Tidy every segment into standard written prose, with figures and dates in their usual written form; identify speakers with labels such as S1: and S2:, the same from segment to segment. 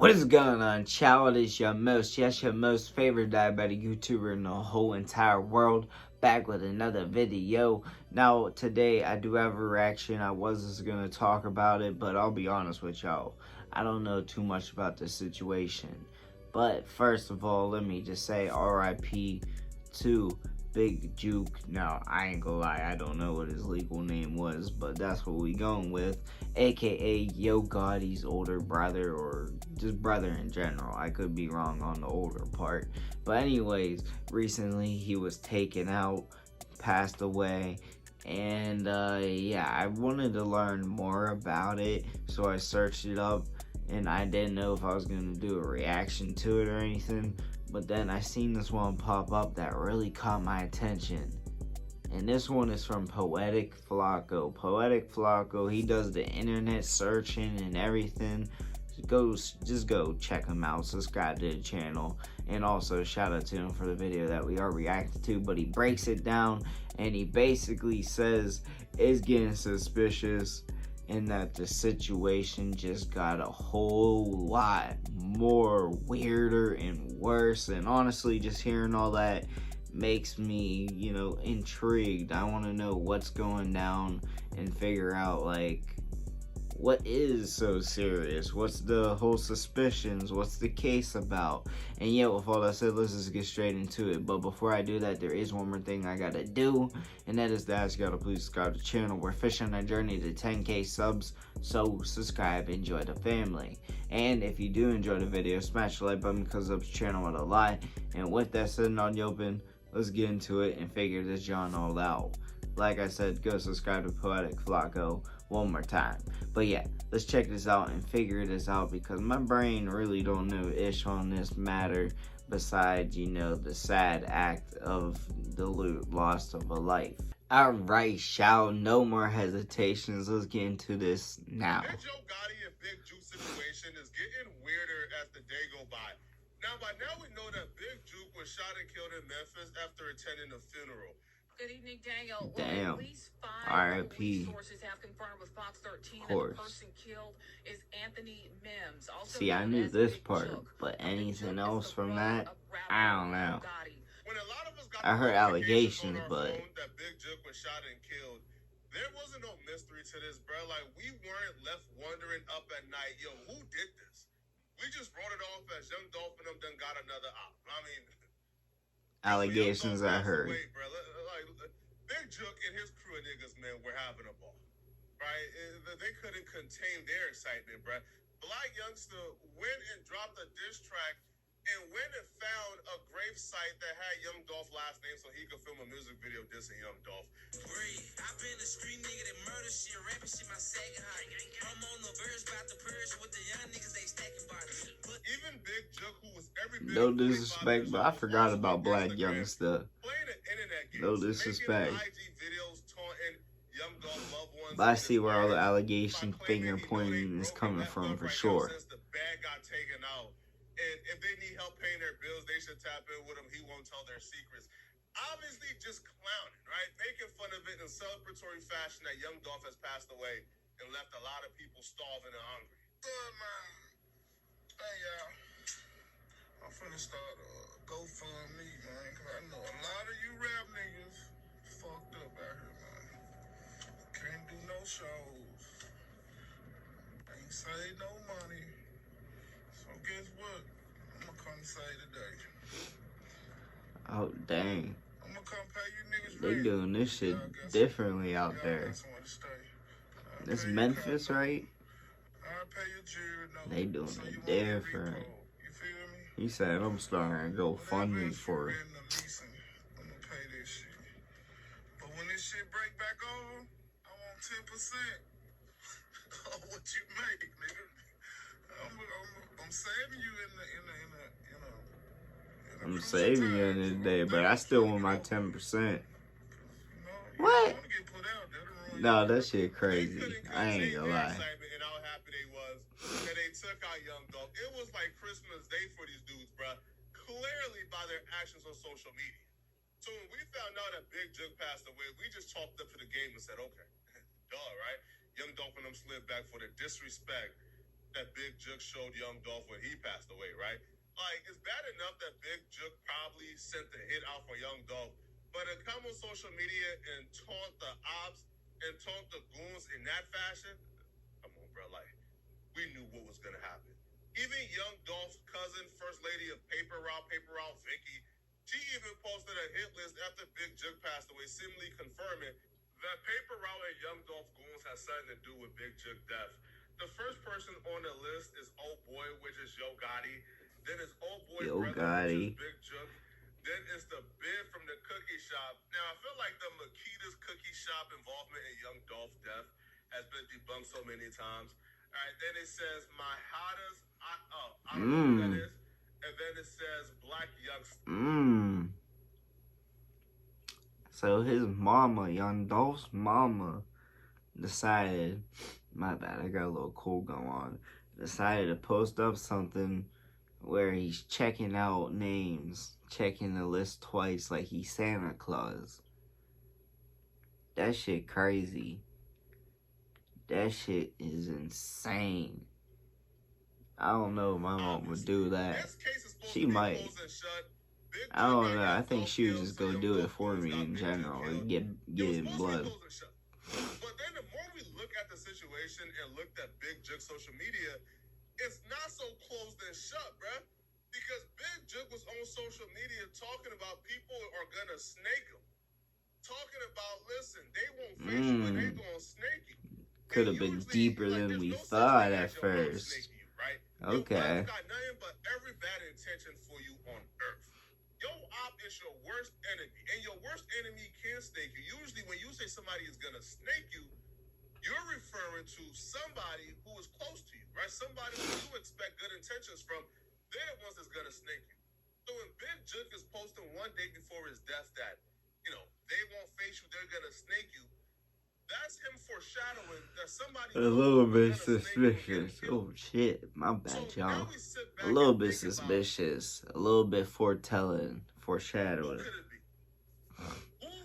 S1: What is going on, child? It's your most favorite diabetic YouTuber in the whole entire world, back with another video. Now, today I do have a reaction. I was just gonna talk about it, but I'll be honest with y'all. I don't know too much about the situation. But first of all, let me just say RIP to Big Juke. Now, I ain't gonna lie, I don't know what his legal name was, but that's what we going with. AKA Yo Gotti's older brother, or just brother in general. I could be wrong on the older part. But anyways, recently he was taken out, passed away. And yeah, I wanted to learn more about it, so I searched it up. And I didn't know if I was going to do a reaction to it or anything. But then I seen this one pop up that really caught my attention. And this one is from Poetic Flacco. Poetic Flacco, he does the internet searching and everything. Just go check him out, subscribe to the channel. And also shout out to him for the video that we are reacting to. But he breaks it down and he basically says it's getting suspicious, and that the situation just got a whole lot more weirder and worse. And honestly, just hearing all that makes me, intrigued. I want to know what's going down and figure out, like, what is so serious? What's the whole suspicions? What's the case about? And yeah, with all that said, let's just get straight into it. But before I do that, there is one more thing I gotta do, and that is to ask y'all to please subscribe to the channel. We're fishing on a journey to 10K subs, so subscribe, enjoy the family. And if you do enjoy the video, smash the like button because it helps the channel out a lot. And with that said and on the open, let's get into it and figure this John all out. Like I said, go subscribe to Poetic Flacco one more time. But yeah, let's check this out and figure this out, because my brain really don't know ish on this matter besides, the sad act of the loss of a life. Alright, y'all, no more hesitations. Let's get into this now.
S2: That Joe Gotti and Big Juke situation is getting weirder as the day go by. By now we know that Big Juke was shot and killed in Memphis after attending a funeral.
S3: Good evening, Daniel.
S1: Damn.
S3: Well, at least 5
S1: R.I.P.
S3: sources have confirmed with Fox 13
S1: that the
S3: person killed is Anthony Mims. Also
S1: see, I knew this part, but anything else from that, I don't know.
S2: When a lot of us got
S1: I heard allegations, but
S2: that Big Juke was shot and killed, there wasn't no mystery to this, bro. Like, we weren't left wondering up at night, yo, who did this? We just wrote it off as Young Dolph and them done got another op. I mean,
S1: allegations I heard.
S2: Wait, bro. Like, Big Jook and his crew of niggas, man, were having a ball, right? They couldn't contain their excitement, bro. Black youngster went and dropped a diss track and went and found a grave site that had Young Dolph last name so he could film a music video dissing Young Dolph.
S4: I've been a street nigga that murder shit, rapping shit my second hobby. I'm on the verge about the purge with the young niggas, they stacking bodies.
S2: Even Big Jook, who was every bit
S1: no disrespect, but I forgot about Black Youngster. No disrespect. But I see where all the allegation finger pointing is coming from for sure.
S2: The bag got taken out. And if they need help paying their bills, they should tap in with him. He won't tell their secrets. Obviously, just clowning, right? Making fun of it in celebratory fashion that Young Dolph has passed away and left a lot of people starving and hungry.
S5: Good, man. Hey, y'all. I'm finna start a GoFundMe, man, because I know a lot of you rap niggas fucked up out here, man. Can't do no shows. Ain't save no money. So guess what? I'm gonna come say today.
S1: Oh, dang.
S5: I'm gonna come pay you niggas
S1: They
S5: rent.
S1: doing this shit differently out there. This Memphis, right?
S5: I'll pay your jury note.
S1: They doing
S5: So you
S1: it
S5: won't get
S1: different.
S5: repoed. You feel me?
S1: He said I'm starting to go fund me for it.
S5: I'm gonna pay this shit. But when this shit break back over, I want 10% of what you make, nigga. I'm saving you in the
S1: I'm saving you in this day, but I still want my 10%. What? No, that shit crazy. I ain't gonna lie.
S2: And how happy they was that they took out Young Dolph. It was like Christmas Day for these dudes, bruh. Clearly by their actions on social media. So when we found out that Big Jook passed away, we just chalked up to the game and said, okay, duh, right? Young Dolph and them slid back for the disrespect that Big Jook showed Young Dolph when he passed away, right? Like, it's bad enough that Big Jook probably sent the hit out for Young Dolph, but to come on social media and taunt the ops and taunt the goons in that fashion, come on, bro. Like, we knew what was gonna happen. Even Young Dolph's cousin, First Lady of Paper Route, Vicky, she even posted a hit list after Big Jook passed away, seemingly confirming that Paper Route and Young Dolph goons had something to do with Big Jook death. The first person on the list is Old Boy, which is Yo Gotti. Then it's Old Boy's
S1: Yo
S2: brother,
S1: Gotti.
S2: which is Big Jook. Then it's the bid from the cookie shop. Now, I feel like the Makita's cookie shop involvement in Young Dolph's death has been debunked so many times. All right, then it says Mahada's, I don't know who that is. And then it says Black Youngster.
S1: So his mama, Young Dolph's mama, decided, my bad, I got a little cold going on, decided to post up something where he's checking out names, checking the list twice like he's Santa Claus. That shit crazy. That shit is insane. I don't know if my mom would do that. She might. I don't know. I think she would just go do it for me in general and get in blood.
S2: But then the more we look at the situation and looked at Big Jook social media, it's not so closed and shut, bruh. Because Big Jook was on social media talking about people are gonna snake him. Talking about, listen, they won't face you and they gonna snake you.
S1: Could have been deeper than we thought at first.
S2: Right?
S1: Okay.
S2: Your got nothing but every bad intention for you on earth. Your op is your worst enemy, and your worst enemy can snake you. Usually, when you say somebody is gonna snake you, you're referring to somebody who is close to you, right? Somebody who you expect good intentions from. They're the ones that's gonna snake you. So when Big Jook is posting one day before his death that, they won't face you, they're gonna snake you. That's him foreshadowing that somebody.
S1: A little bit suspicious. Oh shit, my bad, y'all. A little bit suspicious. A little bit foretelling, foreshadowing.
S2: Who could it be? Who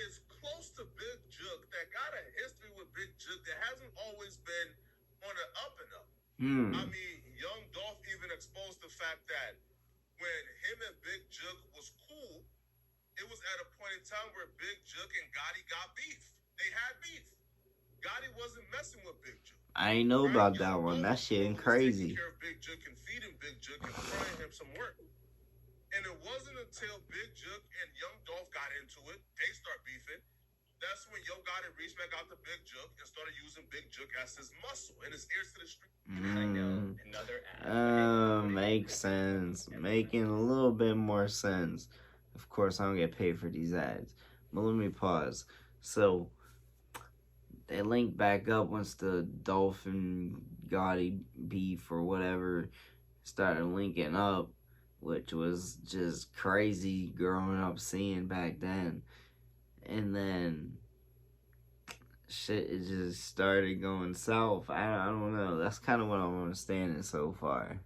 S2: is close to Big Jook that got a history with Big Jook that hasn't always been on an up and up? I mean, Young Dolph even exposed the fact that when him and Big Jook was cool, it was at a point in time where Big Jook and Gotti got beef. They had beef. Gotti wasn't messing with Big Jook.
S1: I ain't know about that one. That shit ain't crazy.
S2: Taking care of Big Jook and feeding Big Jook and trying him some work. And it wasn't until Big Jook and Young Dolph got into it, they start beefing. That's when Yo Gotti reached back out to Big Jook and started using Big Jook as his muscle and his ears to the street.
S1: Makes sense. Making a little bit more sense. Of course, I don't get paid for these ads. But let me pause. So, they link back up once the Dolph and Gotti beef or whatever started linking up, which was just crazy growing up seeing back then. And then shit, it just started going south. I don't know. That's kind of what I'm understanding so far.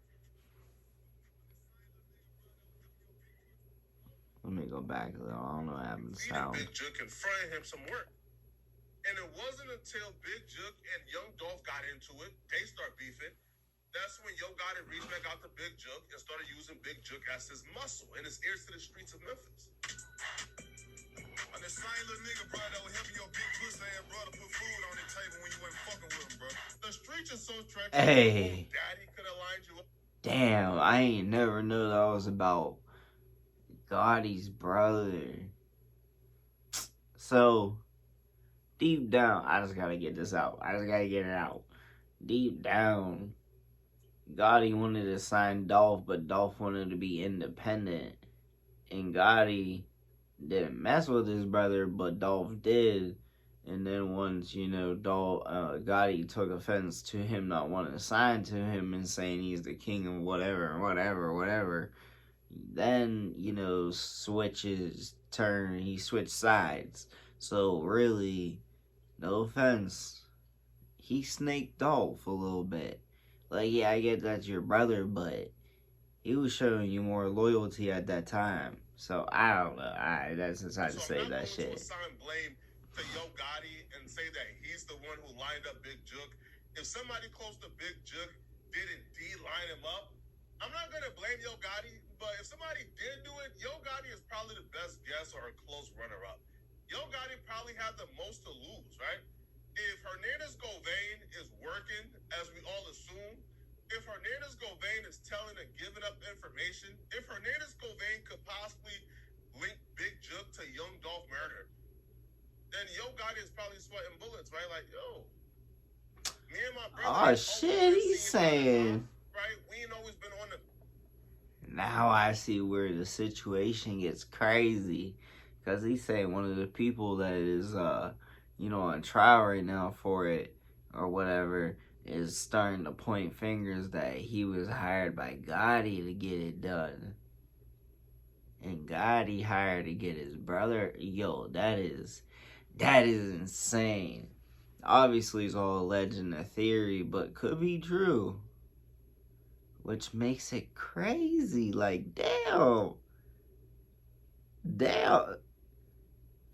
S1: Let me go back a little. I don't know what happened to sound.
S2: Big Jook and frying him some work. And it wasn't until Big Jook and Young Dolph got into it, they start beefing. That's when Yo Gotti reached back out to Big Jook and started using Big Jook as his muscle and his ears to the streets of Memphis. And the same little nigga, bro, that was helping your big pussy ass brother put food on the table when you wasn't fucking with him, bro. The streets are so treacherous.
S1: Hey.
S2: Daddy could have lined you up.
S1: Damn, I ain't never knew that was about Gotti's brother. So, deep down, I just gotta get this out. I just gotta get it out. Deep down, Gotti wanted to sign Dolph, but Dolph wanted to be independent. And Gotti didn't mess with his brother, but Dolph did. And then once, Gotti took offense to him not wanting to sign to him and saying he's the king of whatever. Then, he switched sides. So really, no offense, he snaked Dolph a little bit. Like, yeah, I get that's your brother, but he was showing you more loyalty at that time. So, I don't know. That's just how to say that shit.
S2: Assign blame to Yo Gotti and say that he's the one who lined up Big Jook If somebody close to Big Jook didn't line him up, I'm not gonna blame Yo Gotti, but if somebody did do it, Yo Gotti is probably the best guess or a close runner-up. Yo Gotti probably had the most to lose, right? If Hernandez Govain is working, as we all assume, if Hernandez Govain is telling and giving up information, if Hernandez Govain could possibly link Big Jook to Young Dolph Murder, then Yo Gotti is probably sweating bullets, right? Like, yo, me and my brother.
S1: Oh shit, he's saying.
S2: Right? We ain't always been on the.
S1: Now I see where the situation gets crazy. Because he's saying one of the people that is, on trial right now for it or whatever is starting to point fingers that he was hired by Gotti to get it done. And Gotti hired to get his brother. Yo, that is insane. Obviously, it's all a legend, a theory, but could be true. Which makes it crazy. Like, damn.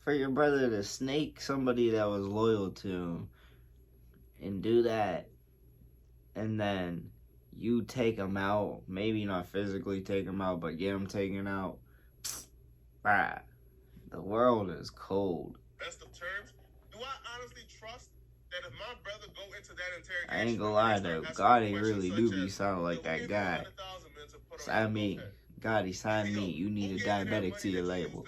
S1: For your brother to snake somebody that was loyal to him and do that, and then you take him out, maybe not physically take him out, but get him taken out. Bruh, the world is cold.
S2: Best of terms. Do I honestly trust that if my brother go into that interrogation,
S1: I ain't gonna lie though, Gotti really do be sounding like that guy. Sign me. Gotti, sign me. You need a diabetic to your label.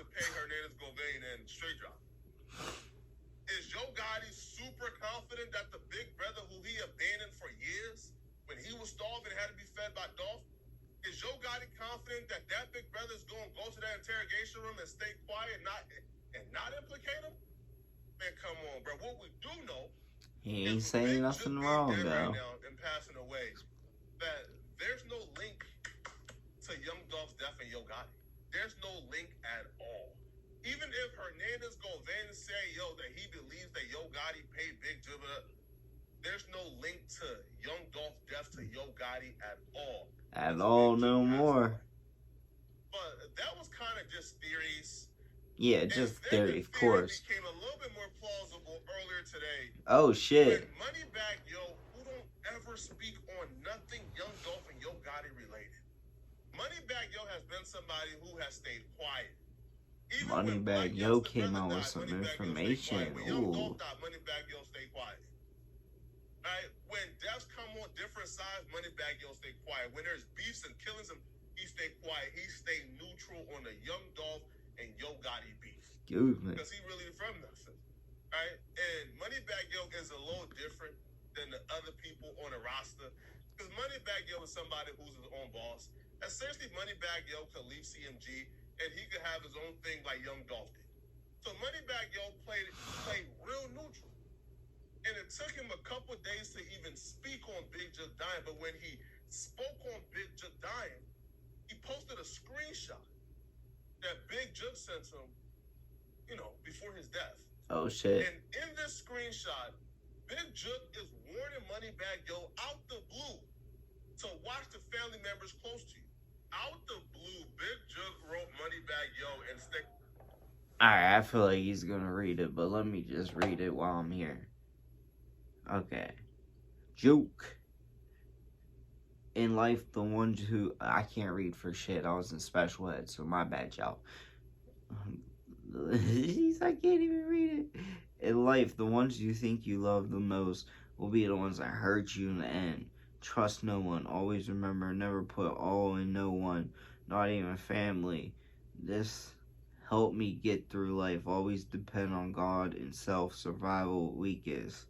S2: Is Yo Gotti super confident that the big brother who he abandoned for years, when he was starving and had to be fed by Dolph, is Yo Gotti confident that that big brother is going to go to that interrogation room and stay quiet and not implicate him? Man, come on, bro. What we do know,
S1: he ain't saying nothing wrong though.
S2: Right now and passing away, that there's no link to Young Dolph's death and Yo Gotti. There's no link at all. Even if Hernandez goes in and say, that he believes that Yo Gotti paid Big Jibba, there's no link to Young Dolph's death to Yo Gotti at all.
S1: At all, no more.
S2: But that was kind of just theories.
S1: Yeah, just theory, of course.
S2: Became a little bit more plausible earlier today.
S1: Oh shit.
S2: When Moneybagg Yo, who don't ever speak on nothing Young Dolph and Yo Gotti related. Moneybagg Yo has been somebody who has stayed quiet.
S1: Moneybagg Yo came out with some information. Ooh.
S2: Moneybagg Yo stay quiet. Right? When deaths come on different sides, Moneybagg Yo stay quiet. When there's beefs and killings, he stay quiet. He stay neutral on the Young Dolph and Yo Gotti beef.
S1: Excuse me.
S2: Because he really from nothing. Right? And Moneybagg Yo is a little different than the other people on the roster. Because Moneybagg Yo is somebody who's his own boss. Essentially, Moneybagg Yo could leave CMG and he could have his own thing like Young Dolph did. So Moneybagg Yo played real neutral. And it took him a couple of days to even speak on Big Jook dying. But when he spoke on Big Jook dying, he posted a screenshot that Big Jook sent him, before his death.
S1: Oh, shit.
S2: And in this screenshot, Big Jook is warning Moneybagg Yo out the blue to watch the family members close to you. Out the blue, Big Jook wrote Moneybagg Yo and stick.
S1: Alright, I feel like he's gonna read it, but let me just read it while I'm here. Okay. Juke. In life, the ones who... I can't read for shit. I was in special ed, so my bad, y'all. I can't even read it. In life, the ones you think you love the most will be the ones that hurt you in the end. Trust no one. Always remember, never put all in no one, not even family. This helped me get through life. Always depend on God and self. Survival weakest.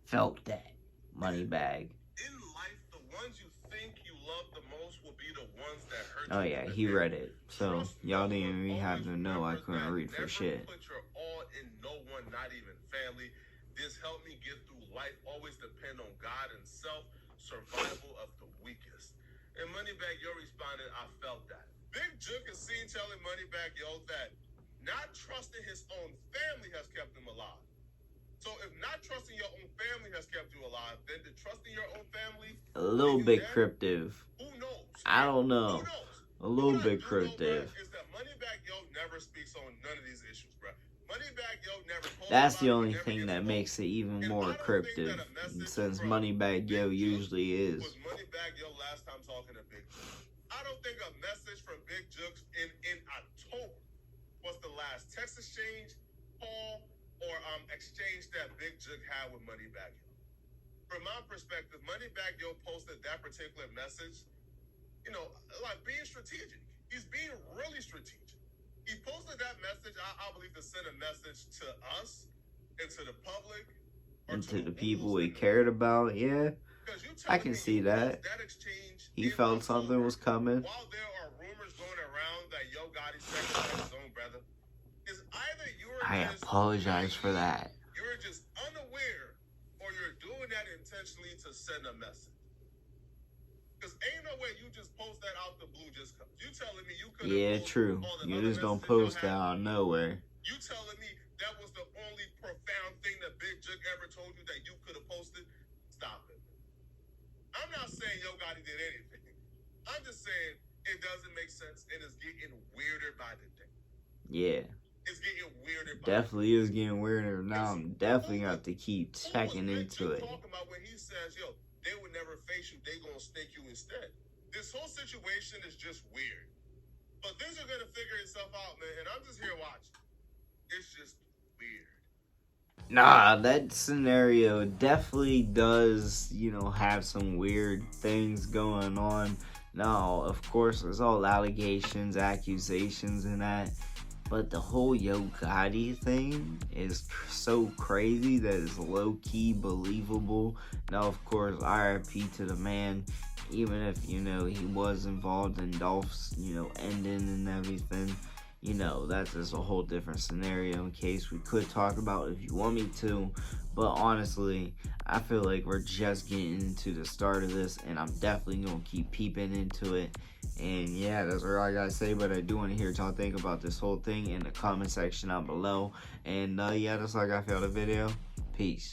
S1: Felt that. Moneybagg.
S2: In life, the ones you think you love the most will be the ones that hurt you.
S1: Oh yeah, he read it. So y'all didn't even have to know I couldn't read for shit.
S2: Put your all in no one, not even family. This helped me get through life. Always depend on God and self. Survival of the weakest. And Moneybagg Yo responded, I felt that. Big Jook is seen telling Moneybagg Yo that not trusting his own family has kept him alive. So if not trusting your own family has kept you alive, then did trusting your own family...
S1: A little bit cryptic.
S2: Who knows?
S1: I don't know.
S2: Who knows?
S1: A little bit cryptic.
S2: Is that Moneybagg Yo never speaks on none of these issues, bro. Moneybagg Yo never posted
S1: That's
S2: about
S1: the
S2: it,
S1: only
S2: never
S1: thing
S2: gets
S1: that
S2: involved.
S1: makes it even
S2: And
S1: more
S2: I don't think
S1: cryptic,
S2: that a message
S1: since
S2: from
S1: Moneybagg Yo
S2: Big Juke
S1: usually is.
S2: was Moneybagg Yo last time talking to Big Juke. I don't think a message from Big Juke in October was the last text exchange, call, or exchange that Big Juke had with Moneybagg Yo. From my perspective, Moneybagg Yo posted that particular message, you know, like being strategic. He's being really strategic. He posted that message, I believe, to send a message to us and to the public.
S1: And to the people we cared about, yeah. I can see that. He felt something was coming.
S2: While there are rumors going around that Yo Gotti's second his own brother, is either you're
S1: I apologize for that.
S2: You're just unaware, or you're doing that intentionally to send a message. Because ain't no way you just post that out the blue just because. You telling me you could
S1: Yeah, true. You just don't post that out of nowhere.
S2: You telling me that was the only profound thing that Big Juke ever told you that you could have posted? Stop it. I'm not saying Yo Gotti did anything. I'm just saying it doesn't make sense and it's getting weirder by the day.
S1: Yeah.
S2: It's getting weirder.
S1: Definitely is getting weirder. Now I'm definitely got to keep checking into it.
S2: Talking about when he says, yo, they would never face you, they gonna snake you instead. This whole situation is just weird. But things are gonna figure itself out, man, and I'm just here watching. It's just weird.
S1: Nah, that scenario definitely does, have some weird things going on. Now, of course, there's all allegations, accusations, and that. But the whole Yo Gotti thing is so crazy that it's low-key believable. Now, of course, RIP to the man. Even if, he was involved in Dolph's, ending and everything. That's just a whole different scenario in case we could talk about if you want me to. But honestly, I feel like we're just getting into the start of this, and I'm definitely going to keep peeping into it. And yeah, that's all I gotta say, but I do want to hear what y'all think about this whole thing in the comment section down below. And yeah, that's all I got for y'all the video. Peace.